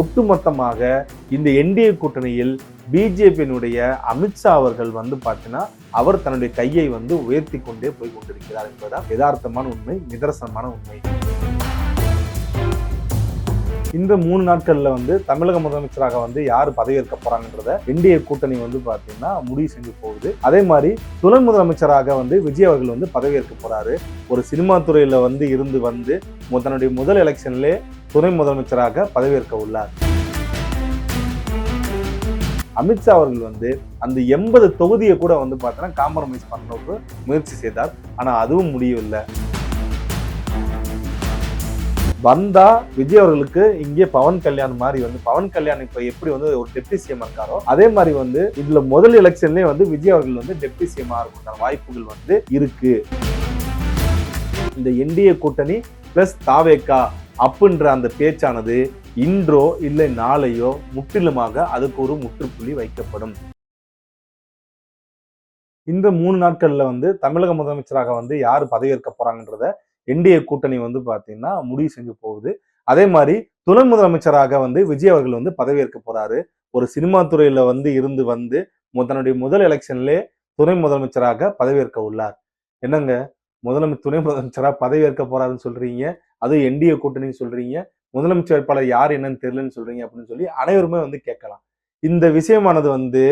ஒட்டுமொத்தமாக இந்த என்டிஏ கூட்டணியில் பிஜேபியினுடைய அமித்ஷா அவர்கள் பார்த்தீங்கன்னா அவர் தன்னுடைய கையை உயர்த்தி கொண்டே போய் கொண்டிருக்கிறார் என்பதுதான் யதார்த்தமான உண்மை, நிதர்சனமான உண்மை. இந்த 3 நாட்கள்ல தமிழக முதலமைச்சராக யார் பதவியேற்க போறாங்கன்றத என்டிஏ கூட்டணி பாத்தீங்கன்னா முடிவு செஞ்சு போகுது. அதே மாதிரி துணை முதலமைச்சராக விஜய் அவர்கள் பதவியேற்க போறாரு. ஒரு சினிமா துறையில இருந்து தன்னுடைய முதல் எலெக்ஷன்ல துணை முதலமைச்சராக பதவியேற்க உள்ளார். அமித்ஷா அவர்கள் அந்த 80 தொகுதியை கூட பார்த்தீங்கன்னா காம்ப்ரமைஸ் பண்ணவுக்கு முயற்சி செய்தார். ஆனா அதுவும் முடியவில்லை. வந்தா விஜய் அவர்களுக்கு இங்கே பவன் கல்யாண் மாதிரி பவன் கல்யாண் இப்ப எப்படி ஒரு டெப்டி சிஎம் இருக்காரோ அதே மாதிரி இதுல முதல் எலெக்ஷன்லயே விஜய் அவர்கள் டெப்டி சிஎம் ஆகிறதுக்கான வாய்ப்புகள் இருக்கு. இந்த என்டிஏ கூட்டணி பிளஸ் தாவேகா அப்படின்ற அந்த பேச்சானது இன்றோ இல்லை நாளையோ முற்றிலுமாக அதுக்கு ஒரு முற்றுப்புள்ளி வைக்கப்படும். இந்த 3 நாட்கள்ல தமிழக முதலமைச்சராக யார் பதவியேற்க போறாங்கன்றத என்டிஏ கூட்டணி பாத்தீங்கன்னா முடிவு செஞ்சு போகுது. அதே மாதிரி துணை முதலமைச்சராக விஜய் அவர்கள் பதவியேற்க போறாரு. ஒரு சினிமா துறையில இருந்து தன்னுடைய முதல் எலெக்ஷன்ல துணை முதலமைச்சராக பதவியேற்க உள்ளார். என்னங்க துணை முதலமைச்சராக பதவியேற்க போறாருன்னு சொல்றீங்க, அதுவும் என்டிஏ கூட்டணின்னு சொல்றீங்க, முதலமைச்சர் வேட்பாளர் யார் என்னன்னு தெரியலன்னு சொல்றீங்க அப்படின்னு சொல்லி அனைவருமே கேட்கலாம். இந்த விஷயமானது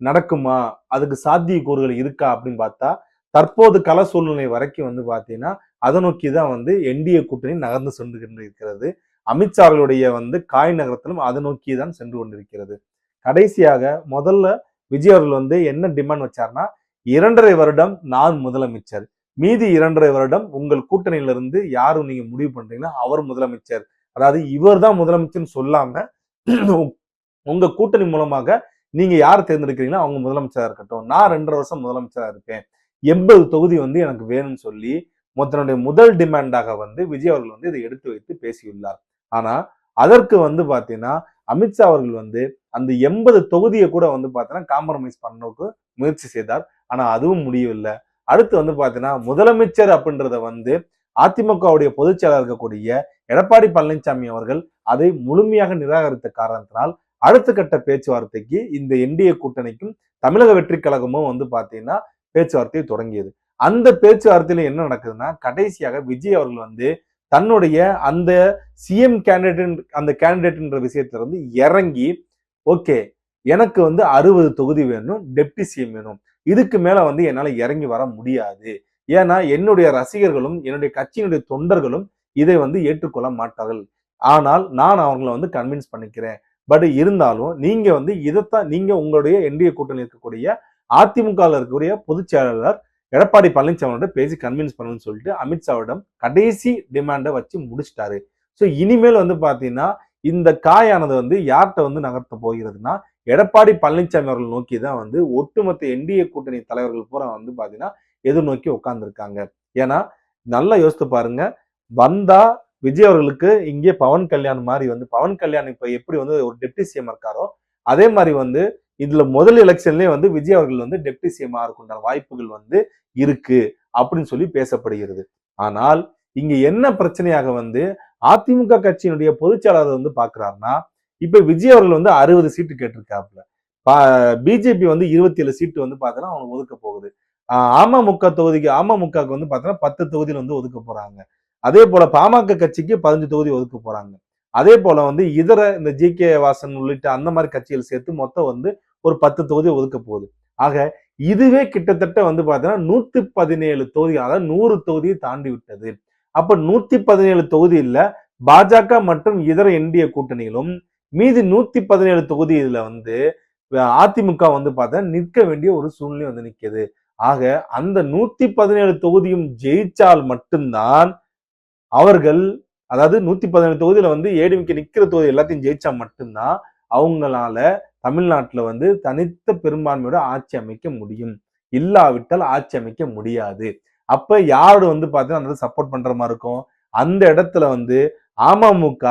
நடக்குமா, அதுக்கு சாத்திய கூறுகள் இருக்கா அப்படின்னு பார்த்தா தற்போது கள சூழ்நிலை வரைக்கும் பாத்தீங்கன்னா அதை நோக்கிதான் என்டிஏ கூட்டணி நகர்ந்து சென்று கொண்டிருக்கிறது. அமித்ஷா அவர்களுடைய காய் நகரத்திலும் அதை நோக்கிதான் சென்று கொண்டிருக்கிறது. கடைசியாக முதல்ல விஜய் அவர்கள் என்ன டிமாண்ட் வச்சார்னா 2.5 வருடம் நான் முதலமைச்சர், மீதி 2.5 வருடம் உங்கள் கூட்டணியிலிருந்து யாரும் நீங்க முடிவு பண்றீங்கன்னா அவர் முதலமைச்சர், அதாவது இவர் தான் முதலமைச்சர்னு சொல்லாம உங்க கூட்டணி மூலமாக நீங்க யார் தேர்ந்தெடுக்கிறீங்களோ அவங்க முதலமைச்சரா இருக்கட்டும், நான் 2.5 வருஷம் முதலமைச்சரா இருப்பேன், 80 தொகுதி எனக்கு வேணும்னு சொல்லி தன்னுடைய முதல் டிமாண்டாக விஜய் அவர்கள் இதை எடுத்து வைத்து பேசியுள்ளார். ஆனா அதற்கு பாத்தீங்கன்னா அமித்ஷா அவர்கள் அந்த 80 தொகுதியை கூட பாத்தீங்கன்னா காம்ப்ரமைஸ் பண்ணவுக்கு முயற்சி செய்தார். ஆனா அதுவும் முடியவில்லை. அடுத்து பாத்தீங்கன்னா முதலமைச்சர் அப்படின்றத அதிமுகவுடைய பொதுச் செயலாளர் இருக்கக்கூடிய எடப்பாடி பழனிசாமி அவர்கள் அதை முழுமையாக நிராகரித்த காரணத்தினால் அடுத்த கட்ட பேச்சுவார்த்தைக்கு இந்த என்டிஏ கூட்டணிக்கும் தமிழக வெற்றி கழகமும் பாத்தீங்கன்னா பேச்சுவார்த்தையை தொடங்கியது. அந்த பேச்சுவார்த்தையில என்ன நடக்குதுன்னா கடைசியாக விஜய் அவர்கள் தன்னுடைய அந்த சிஎம் கேண்டிடேட்ன்ற விஷயத்துல இறங்கி ஓகே எனக்கு 60 தொகுதி வேணும், டெப்டி சிஎம் வேணும், இதுக்கு மேல என்னால இறங்கி வர முடியாது, ஏன்னா என்னுடைய ரசிகர்களும் என்னுடைய கட்சியினுடைய தொண்டர்களும் இதை ஏற்றுக்கொள்ள மாட்டார்கள், ஆனால் நான் அவங்களை கன்வின்ஸ் பண்ணிக்கிறேன், பட் இருந்தாலும் நீங்க இதைத்தான் நீங்க உங்களுடைய என்டிஏ கூட்டணி இருக்கக்கூடிய அதிமுக இருக்கக்கூடிய பொதுச் செயலாளர் எடப்பாடி பழனிசாமியோட பேசி கன்வின்ஸ் பண்ணணும்னு சொல்லிட்டு அமித்ஷாவிடம் கடைசி டிமாண்டை வச்சு முடிச்சிட்டாரு. ஸோ இனிமேல் பாத்தீங்கன்னா இந்த காயானது யார்கிட்ட நகர்த்த போகிறதுனா எடப்பாடி பழனிசாமி அவர்கள் நோக்கி தான் ஒட்டுமொத்த என்டிஏ கூட்டணி தலைவர்கள் பூரா பாத்தீங்கன்னா எதிர்நோக்கி உட்கார்ந்துருக்காங்க. ஏன்னா நல்லா யோசித்து பாருங்க, வந்தா விஜய் அவர்களுக்கு இங்கே பவன் கல்யாண் மாதிரி பவன் கல்யாண் இப்ப எப்படி ஒரு டெப்டி சிஎம் இருக்காரோ அதே மாதிரி இதுல முதல் எலெக்ஷன்லயே விஜய் அவர்கள் டெப்டி சிஎம் ஆகிறதுக்கான வாய்ப்புகள் இருக்கு அப்படின்னு சொல்லி பேசப்படுகிறது. ஆனால் இங்க என்ன பிரச்சனையாக அதிமுக கட்சியினுடைய பொதுச்செயலாளர் பாக்குறாருன்னா இப்ப விஜய் அவர்கள் 60 சீட்டு கேட்டிருக்காப்புல, பிஜேபி 27 சீட்டு பாத்தீங்கன்னா அவங்க ஒதுக்க போகுது. அமமுகவுக்கு பாத்தீங்கன்னா 10 தொகுதியில் ஒதுக்க போறாங்க. அதே போல பாமக கட்சிக்கு 15 தொகுதி ஒதுக்க போறாங்க. அதே போல இதர இந்த ஜி.கே. வாசன் உள்ளிட்ட அந்த மாதிரி கட்சிகள் சேர்த்து மொத்தம் ஒரு 10 தொகுதி ஒதுக்க போகுது. ஆக இதுவே கிட்டத்தட்ட பாத்தீங்கன்னா 117 தொகுதி, அதாவது 100 தொகுதியை தாண்டி விட்டது. அப்ப 117 தொகுதியில பாஜக மற்றும் இதர என்டிஏ கூட்டணிகளும் மீதி 117 தொகுதியில அதிமுக பார்த்தா நிற்க வேண்டிய ஒரு சூழ்நிலை நிற்குது. ஆக அந்த 117 தொகுதியும் ஜெயிச்சால் மட்டும்தான் அவர்கள், அதாவது 117 தொகுதியில ஏடிஎம்கே நிக்கிற தொகுதி எல்லாத்தையும் ஜெயிச்சா மட்டும்தான் அவங்களால தமிழ்நாட்டுல தனித்த பெரும்பான்மையோட ஆட்சி அமைக்க முடியும், இல்லாவிட்டால் ஆட்சி அமைக்க முடியாது. அப்ப யாரோட பாத்தீங்கன்னா சப்போர்ட் பண்ற மாதிரி இருக்கும், அந்த இடத்துல அமமுக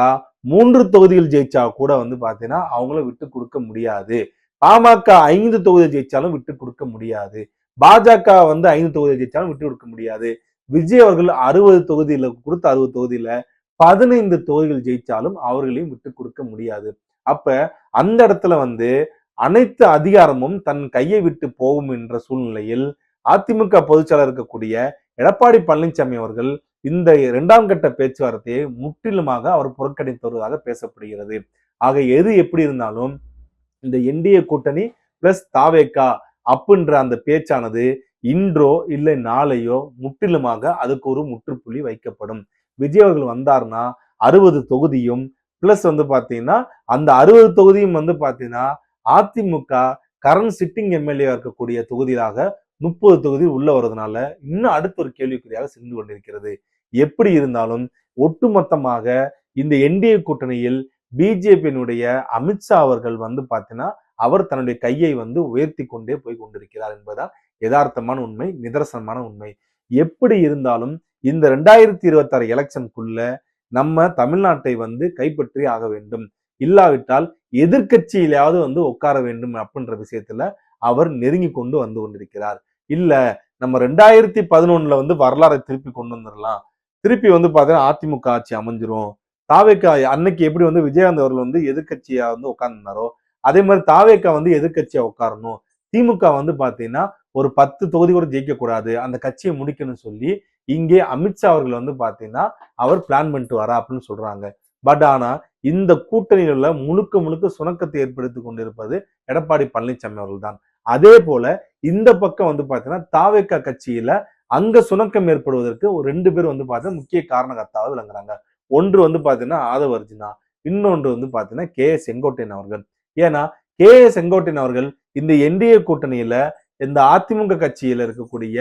3 தொகுதிகள் ஜெயிச்சா கூட பாத்தீங்கன்னா அவங்கள விட்டு கொடுக்க முடியாது. பாமக 5 தொகுதியை ஜெயிச்சாலும் விட்டு கொடுக்க முடியாது. பாஜக 5 தொகுதியை ஜெயிச்சாலும் விட்டு கொடுக்க முடியாது. விஜய் அவர்கள் 60 தொகுதியில கொடுத்த 60 தொகுதியில 15 தொகுதிகள் ஜெயிச்சாலும் அவர்களையும் விட்டு கொடுக்க முடியாது. அப்ப அந்த இடத்துல வந்து அனைத்து அதிகாரமும் தன் கையை விட்டு போகும் என்ற சூழ்நிலையில் அதிமுக பொதுச்செயலாளர் இருக்கக்கூடிய எடப்பாடி பழனிசாமி அவர்கள் இந்த 2ஆம் கட்ட பேச்சுவார்த்தையை முற்றிலுமாக அவர் புறக்கணித்து வருவதாக பேசப்படுகிறது. ஆக எது எப்படி இருந்தாலும் இந்த என்டிஏ கூட்டணி பிளஸ் தாவேகா அப்படின்ற அந்த பேச்சானது இன்றோ இல்லை நாளையோ முற்றிலுமாக அதுக்கு ஒரு முற்றுப்புள்ளி வைக்கப்படும். விஜய் அவர்கள் வந்தார்னா 60 தொகுதியும் பிளஸ் வந்து பாத்தீங்கன்னா அந்த 60 தொகுதியும் வந்து பாத்தீங்கன்னா அதிமுக கரண்ட் சிட்டிங் எம்எல்ஏ இருக்கக்கூடிய தொகுதியாக 30 தொகுதி உள்ள வருவதனால இன்னும் அடுத்த ஒரு கேள்விக்குறியாக சென்று கொண்டிருக்கிறது. எப்படி இருந்தாலும் ஒட்டுமொத்தமாக இந்த என்டிஏ கூட்டணியில் பிஜேபியினுடைய அமித்ஷா அவர்கள் வந்து பாத்தீங்கன்னா அவர் தன்னுடைய கையை வந்து உயர்த்தி கொண்டே போய் கொண்டிருக்கிறார் என்பதுதான் யதார்த்தமான உண்மை, நிதர்சனமான உண்மை. எப்படி இருந்தாலும் இந்த 2026 எலெக்ஷனுக்குள்ள நம்ம தமிழ்நாட்டை வந்து கைப்பற்றி ஆக வேண்டும். இல்லாவிட்டால் எதிர்கட்சியிலாவது வந்து உட்கார வேண்டும் அப்படின்ற விஷயத்துல அவர் நெருங்கி கொண்டு வந்து கொண்டிருக்கிறார். இல்ல நம்ம 2011 வந்து வரலாறை திருப்பி கொண்டு வந்துடலாம், திருப்பி வந்து பாத்தீங்கன்னா அதிமுக ஆட்சி அமைஞ்சிரும். தாவேக்கா அன்னைக்கு எப்படி வந்து விஜயகாந்த் அவர்கள் வந்து எதிர்கட்சியா வந்து உட்கார்ந்தாரோ அதே மாதிரி தாவேக்கா வந்து எதிர்கட்சியா உட்காரணும். திமுக வந்து பாத்தீங்கன்னா ஒரு 10 தொகுதி கூட ஜெயிக்க கூடாது, அந்த கட்சியை முடிக்கணும்னு சொல்லி இங்கே அமித்ஷா அவர்கள் வந்து பாத்தீங்கன்னா அவர் பிளான் பண்ணிட்டு வரா அப்படின்னு சொல்றாங்க. பட் ஆனா இந்த கூட்டணியில முழுக்க முழுக்க சுணக்கத்தை ஏற்படுத்தி கொண்டிருப்பது எடப்பாடி பழனிசாமி அவர்கள் தான். அதே போல இந்த பக்கம் வந்து பாத்தீங்கன்னா தாவேக்கா கட்சியில அங்க சுணக்கம் ஏற்படுவதற்கு ஒரு 2 பேர் வந்து பாத்தீங்கன்னா முக்கிய காரணகர்த்தாவாக விளங்குறாங்க. ஒன்று வந்து பாத்தீங்கன்னா ஆதவ அர்ஜுனா, இன்னொன்று வந்து பாத்தீங்கன்னா கே ஏ செங்கோட்டையன் அவர்கள். ஏன்னா கே ஏ செங்கோட்டையன் அவர்கள் இந்த என்டிஏ கூட்டணியில இந்த அதிமுக கட்சியில இருக்கக்கூடிய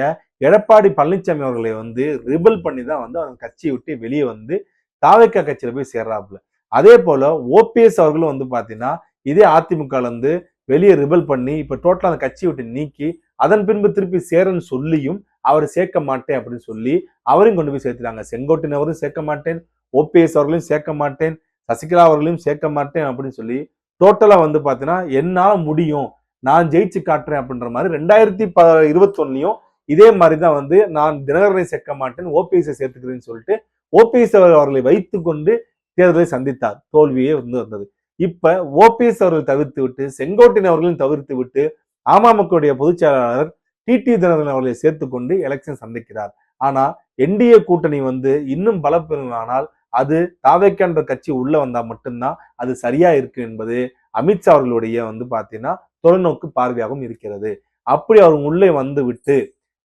எடப்பாடி பழனிசாமி அவர்களை வந்து ரிபல் பண்ணி தான் வந்து அவங்க கட்சியை விட்டு வெளியே வந்து தாவேக்கா கட்சியில போய் சேர்றாப்புல. அதே போல ஓபிஎஸ் அவர்களும் வந்து பாத்தீங்கன்னா இதே அதிமுக வந்து வெளியே ரிபல் பண்ணி இப்ப டோட்டலா அந்த கட்சியை விட்டு நீக்கி அதன் பின்பு திருப்பி சேரன்னு சொல்லியும் அவர் சேர்க்க மாட்டேன் அப்படின்னு சொல்லி அவரையும் கொண்டு போய் சேர்த்துட்டாங்க. செங்கோட்டையன் அவரும் சேர்க்க மாட்டேன், ஓபிஎஸ் அவர்களையும் சேர்க்க மாட்டேன், சசிகலா அவர்களையும் சேர்க்க மாட்டேன் அப்படின்னு சொல்லி டோட்டலா வந்து பாத்தீங்கன்னா என்னால முடியும், நான் ஜெயிச்சு காட்டுறேன் அப்படின்ற மாதிரி 2021 இதே மாதிரிதான் வந்து நான் தினகரனை சேர்க்க மாட்டேன் ஓபிஎஸ் சேர்த்துக்கிறேன்னு சொல்லிட்டு ஓபிஎஸ் அவர்களை வைத்துக் கொண்டு தேர்தலை சந்தித்தார். தோல்வியே வந்து வந்தது. இப்ப ஓபிஎஸ் அவர்கள் தவிர்த்து விட்டு செங்கோட்டையன் அவர்களையும் தவிர்த்து விட்டு அமமுகவுடைய பொதுச் செயலாளர் டிடி தினகரன் அவர்களை சேர்த்துக் கொண்டு எலெக்ஷன் சந்திக்கிறார். ஆனா என்டிஏ கூட்டணி வந்து இன்னும் பலப்பெறுமானால் அது தாவேக்கா கட்சி உள்ள வந்தா மட்டும்தான் அது சரியா இருக்கு என்பது அமித்ஷா அவர்களுடைய வந்து பாத்தீங்கன்னா தொலைநோக்கு பார்வையாகவும் இருக்கிறது. அப்படி அவர் உள்ளே வந்து விட்டு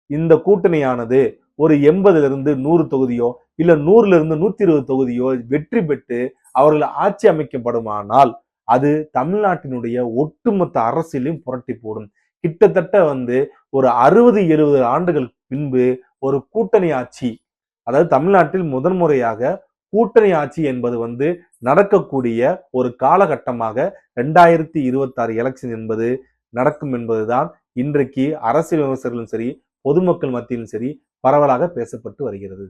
இந்த கூட்டணியானது ஒரு 80 100 தொகுதியோ இல்ல 100 120 தொகுதியோ வெற்றி பெற்று அவர்கள் ஆட்சி அமைக்கப்படுமானால் அது தமிழ்நாட்டினுடைய ஒட்டுமொத்த அரசியலையும் புரட்டி போடும். கிட்டத்தட்ட வந்து ஒரு 60-70 ஆண்டுகள் பின்பு ஒரு கூட்டணி ஆட்சி, அதாவது தமிழ்நாட்டில் முதன்முறையாக கூட்டணி ஆட்சி என்பது வந்து நடக்கக்கூடிய ஒரு காலகட்டமாக 2026 எலெக்ஷன் என்பது நடக்கும் என்பதுதான் இன்றைக்கு அரசியல் விமர்சகர்களும் சரி பொதுமக்கள் மத்தியிலும் சரி பரவலாக பேசப்பட்டு வருகிறது.